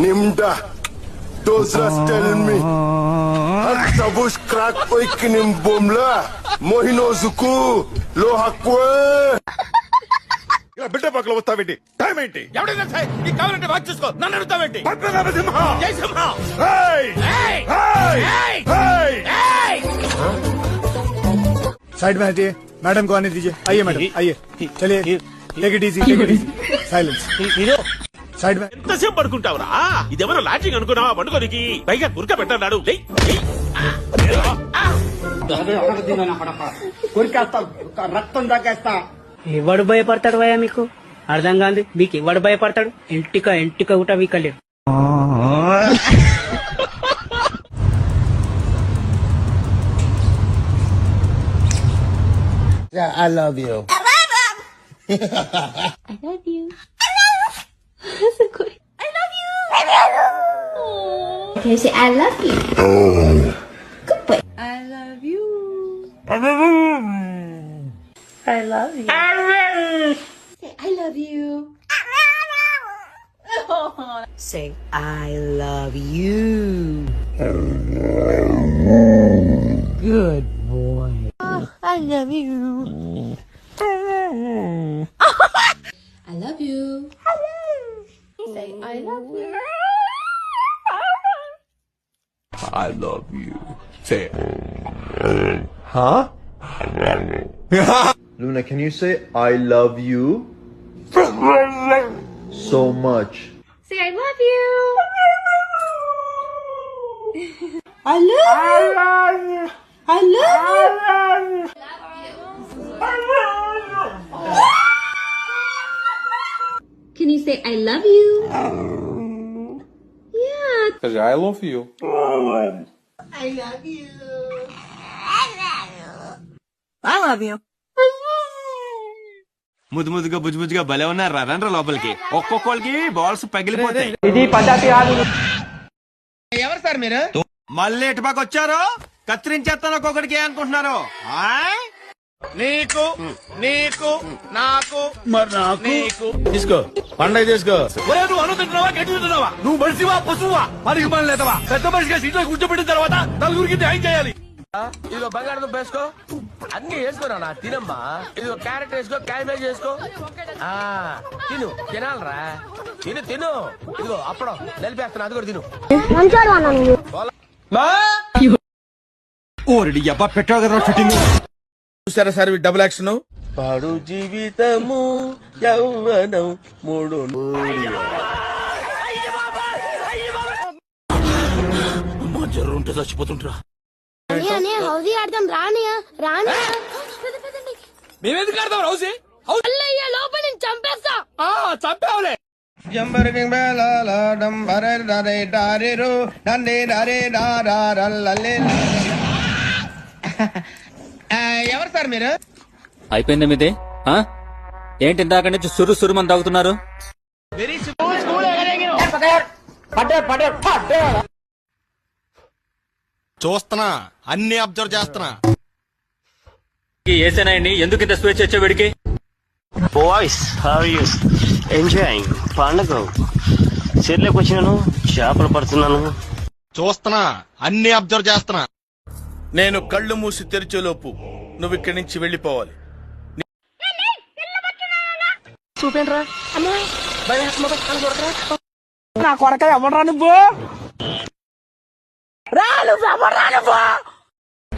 Nimda, those rats tell me. Hatta bush crack oikinim bomla, mohino zuku, lo hakwe. బిడ్డ పక్కల వస్తావేంటి? Time ఏంటి? ఎవడైనా సరే నీకు కావాలంటే వాచ్ చూసుకో, నన్ను అడుగుతావేంటి? జై సింహ! साइड में हटिए, मैडम को आने दीजिए। आइए मैडम, आइए, चलिए, take it easy, silence. Side में ఎంతసేపు పడుకుంటావురా? ఇదేమన్నా లాడ్జింగ్ అనుకున్నావా? పండుకోనికి పైగా గురక పెట్టన్నాడు. రక్తం దాకేస్తా. ఎవడు భయపడతాడు భయ మీకు అర్థం కాదు. మీకు ఎవడు భయపడతాడు? ఎంటిక కూడా వీకలేడు. I love you. I love you. That's so good. I love you. Can you say I love you? Good boy. I love you. I love you. Say I love you. Say I love you. Good boy. I love you. I love you. Say I love you. I love you. Say, huh? Luna, can you say I love you so much? Say I love you. I love you. I love you. Can you say I love you? Yeah. Cause I love you. I love you. I love you. ముద్దుగా బుజ్జుగా భలే ఉన్నారు. రండ్రా లోపలికి. ఒక్కొక్కరికి balls పగిలిపోతాయి. ఇది పద్ధతి కాదు. ఎవరు సార్ మీరు? మళ్ళీ ఎటుపాకు వచ్చారు? కత్తిరించేస్తాను ఒక్కొక్కడికి అనుకుంటున్నారు. నీకు నాకు మరి నాకు నీకు తీసుకో, పండగ చేసుకో। నువ్వు అన్నం తింటున్నావా? గడ్డి తింటున్నావా? నువ్వు మనిషివా పశువా? పనికి పని లేదవా? పెద్ద మనిషిగా సీట్లో కూర్చోబెట్టిన తర్వాత నలుగురికి న్యాయం చేయాలి. ఇదిగో బంగాళదుంప వేసుకో, అన్ని వేసుకోరా తినమ్మా. ఇదిగో క్యారెట్ వేసుకో, క్యాబేజ్ వేసుకో. తినాలరా, తిను. ఇదిగో అప్పడం నిలిపేస్తున్నా, అది కూడా తిను. ఓరడి అబ్బా పెట్టావు కదా షూటింగ్. చూసారా సార్ డబుల్ యాక్షన్? పాడు జీవితము యౌవనం మూడు జర్రుంటే చచ్చిపోతుంటరా. హౌజీ ఆడదాం రాని మేమెందుకు ఆడదాం హౌజీ? లోపల నేను చంపేస్తా. చంపావులే. ఎవరు సార్ మీరు? అయిపోయింది మీది? ఏంటి ఇందాక నుంచి సురు మంది తాగుతున్నారు? చూస్తున్నా, అన్ని అబ్జర్వ్ చేస్తున్నా. ఏసేనాయండి ఎందుకు ఇంత స్వేచ్ఛ వచ్చే వీడికి? Boys how are you enjoying పండుగ? చెర్లోకి వచ్చినాను, చేపలు పడుతున్నాను. చూస్తున్నా, అన్ని అబ్జర్వ్ చేస్తున్నా. నేను కళ్ళు మూసి తెరిచేలోపు నువ్వు ఇక్కడి నుంచి వెళ్ళిపోవాలి. చూపేంట్రా నా కొరక ఎవడరా నువ్వు?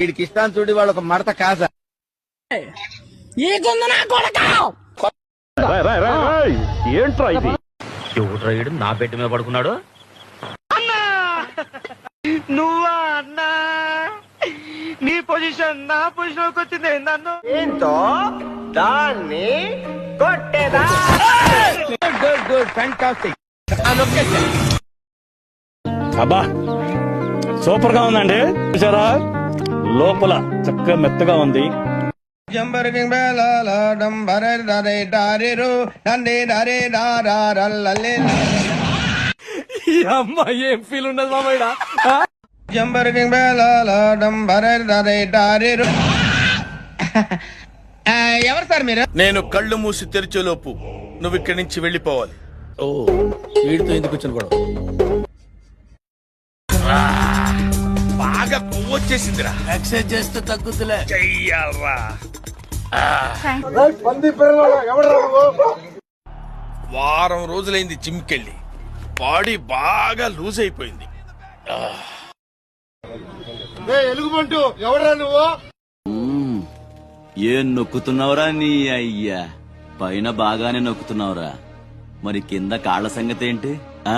వీడికి ఇష్టాన్ని చూడి వాళ్ళు ఒక మడత కాసా. ఏంట్రా ఇది? ఎవడ్రా ఈడు నా బెడ్ మీద పడుకున్నాడు? నువ్వా అన్నా? నీ పొజిషన్ నా పొజిషన్ వచ్చింది. నన్ను ఏంటో దాన్ని కొట్టేదా? Good fantastic. అబ్బా సూపర్ గా ఉందండి. చూసారా లోపల చక్కగా మెత్తగా ఉంది. అమ్మా ఏం ఫీల్ ఉన్నది మామయ్య? ఎవరు సార్ మీరు? నేను కళ్ళు మూసి తెరిచేలోపు నువ్వు ఇక్కడి నుంచి వెళ్ళిపోవాలి. ఓ వీడితో ఎందుకు వచ్చిన గొడవ? బాగా కొవ్వొచ్చేసిందిరా. ఎక్సైజ్ చేస్తే తగ్గుతులే. చెయ్యాలరా. వారం రోజులైంది జిమ్కెళ్ళి. బాడీ బాగా లూజ్ అయిపోయింది. ఎలుగుబంటు ఎవరా నువ్వు? ఏం నొక్కుతున్నావురా నీ అయ్యా? పైన బాగానే నొక్కుతున్నావురా, మరి కింద కాళ్ళ సంగతి ఏంటి? ఆ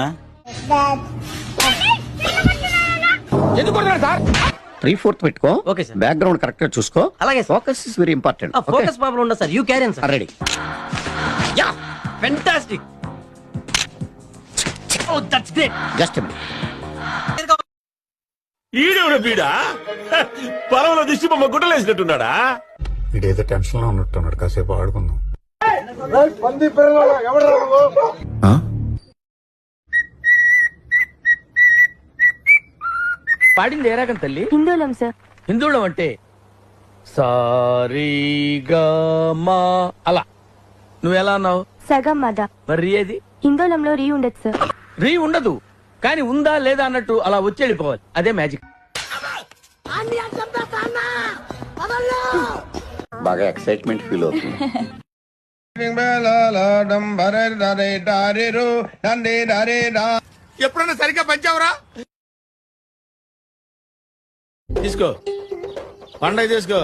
3/4 పెట్టుకో. Okay sir. బ్యాక్గ్రౌండ్ కరెక్ట్ గా చూసుకో. అలాగే sir. Focus is very important. Focus problem ఉండదు sir. You carry sir. Ready. Yeah fantastic. Oh that's great. Just ఈడెవడ బీడా పొలంలో దిష్టి బొమ్మ గుట్టలేసినట్టున్నాడా? ఇటేదో టెన్షన్ లో ఉన్నట్టున్నాడు, కాసేపు ఆడుకుందాం. పాడింది ఏ రాగం తల్లి? హిందూలం సార్. హిందువులం అంటే సారీగమా అలా. నువ్వు ఎలా అన్నావు? సగం మద. మరి ఏది? హిందూలంలో రీ ఉండదు సార్. రీ ఉండదు, కానీ ఉందా లేదా అన్నట్టు అలా వచ్చి వెళ్ళిపోవాలి. అదే మ్యాజిక్. బాగా ఎక్సైట్మెంట్ ఫీల్ అవుతుంది. ఎప్పుడన్నా సరిగ్గా పంచావురా? తీసుకో, పండగ తీసుకో.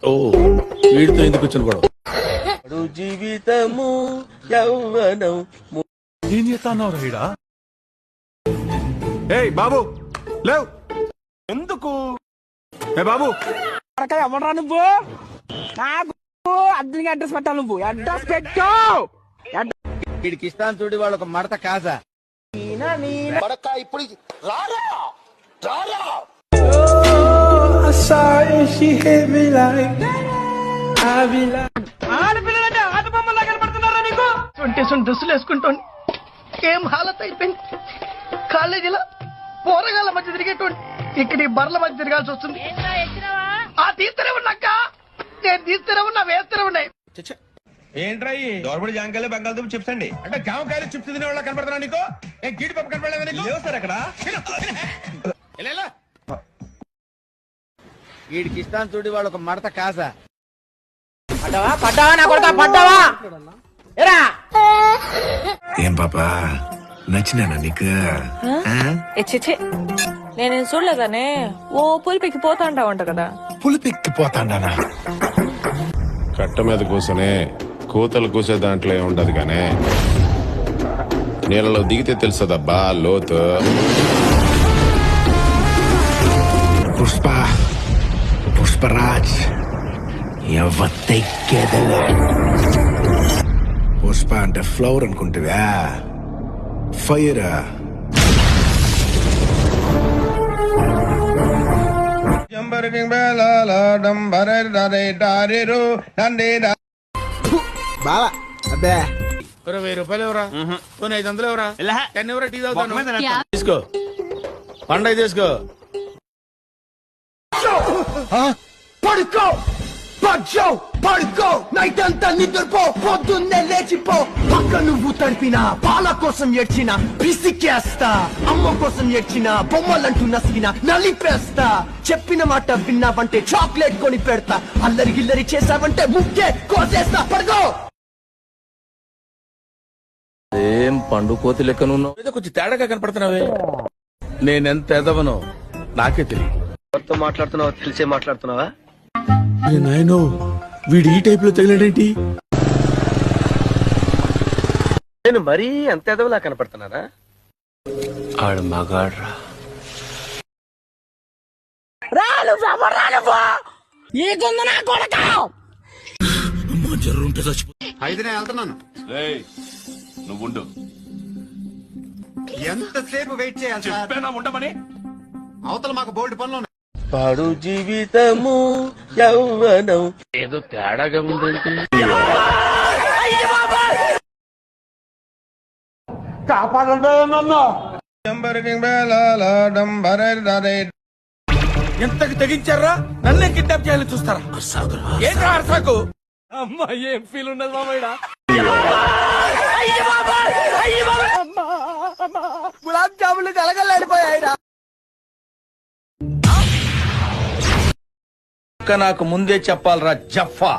ఓ వీడితో ఎందుకు వచ్చిన గొడవ? జీవితము యౌవనం. ఏం చేస్తావు రైడా? ఏయ్ బాబు లేవు. ఎందుకు? ఏ బాబు ఎవడరా నువ్వు? నాకు అర్జున్గా అడ్రస్ పెట్టాలి. నువ్వు అడ్రస్ పెట్టు. వీడికి ఇష్టాన్ని చూడి వాళ్ళు ఒక మడత కాజా. ఆడపిల్లలంటే ఆట బొమ్మలా కనపడుతున్నారా నీకు? డ్రెస్సులు వేసుకుంటోండి. ఏం హాలత్ అయిపోయింది. కాలేజీలో పోరగాళ్ళ మధ్య తిరిగేటోండి. ఇక్కడ ఈ బర్ల మధ్య తిరగాల్సి వస్తుంది. తీస్తూనే ఉన్నాక నేను తీస్తూనే ఉన్నా, వేస్తూనే ఉన్నాయి. ఏంట్రా దోరబడి జాంకాయలు బంగాళదుంప చిప్స్ అండి? అంటే జామకాయలు చిప్స్ తినే వాళ్ళ కనపడుతున్నా నీకు? ఏం గీడి పప్పు కనపడలేదు నీకు? లేవు సార్ అక్కడ. వీడికి ఇష్టాన్ని చూడి వాళ్ళు ఒక మడత కాజా. పడ్డావా నా కొడుకా, పడ్డావా? ఏం పాపా నచ్చినా నీకు? నేను చూడలేదానే. ఓ పులిపికి పోతా ఉంటావంట కదా. పులిపెక్కిపోతాండానా? కట్ట మీద కూర్చొని కూతలు కూసే దాంట్లో ఉండదు గానే నీళ్ళలో దిగితే తెలుసదబ్బా లోతు. పుష్పరాజ్ పుష్ప అంటే ఫ్లవర్ అనుకుంటువా? ఫైర్. బావా అబ్బే 1000 రూపాయలు ఎవరా? 500 ఎవరా? 10 ఎవరా? టీ తాగుతాను. తీసుకో, పండగ తీసుకో. పడుకో పడ్జో పడుకో, నైట్ అంతా నిద్రపో, పొద్దున్నే లేచిపో. పక్క నువ్వు తడిపిన పాల కోసం ఏడ్చిన పిసికేస్తా. అమ్మ కోసం ఏడ్చిన బొమ్మలంటూ నసిగిన నలిపేస్తా. చెప్పిన మాట విన్నావంటే చాక్లెట్ కొని పెడతా. అల్లరి గిల్లరి చేసావంటే ముక్కే కోసేస్తా. పడుకో. ఏం పండు కోతి లెక్కనున్నావు? ఏదో కొంచెం తేడాగా కనపడుతున్నావే. నేనెంత ఎదవనో నాకే తెలియదు. ఎవరితో మాట్లాడుతున్నావా తెలిసే మాట్లాడుతున్నావా? నాయనో వీడు ఈ టైప్ లో తగిలాడేంటి? నేను మరీ అంత ఎదవలా కనపడుతున్నానా? ఆడు మగాడ్రా. అయితే నేను వెళ్తున్నాను. నువ్వుండు. ఎంతసేపు వెయిట్ చేయాలి సార్? ఉండమని అవతల మాకు బోల్డ్ పనులు ఉన్నాయి. పాడు జీవితము యౌవనం. ఏదో తేడాగా ఉందంటే కాపాడండి నన్ను. ఎంతకి తెగించారా? నన్నే కిడ్నాప్ చేయాలని చూస్తారా? ఏంట్రా అర్సాకు? అమ్మా ఏం ఫీల్ ఉన్నది మామయ్య? గులాబ్ జాములు కలగలాడిపోయాయిరా. నాకు ముందే చెప్పాలరా జఫా.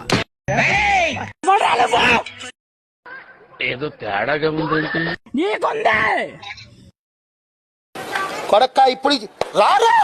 ఏదో తేడాగా ఉందేంటి? కొడక్క ఇప్పుడు రారా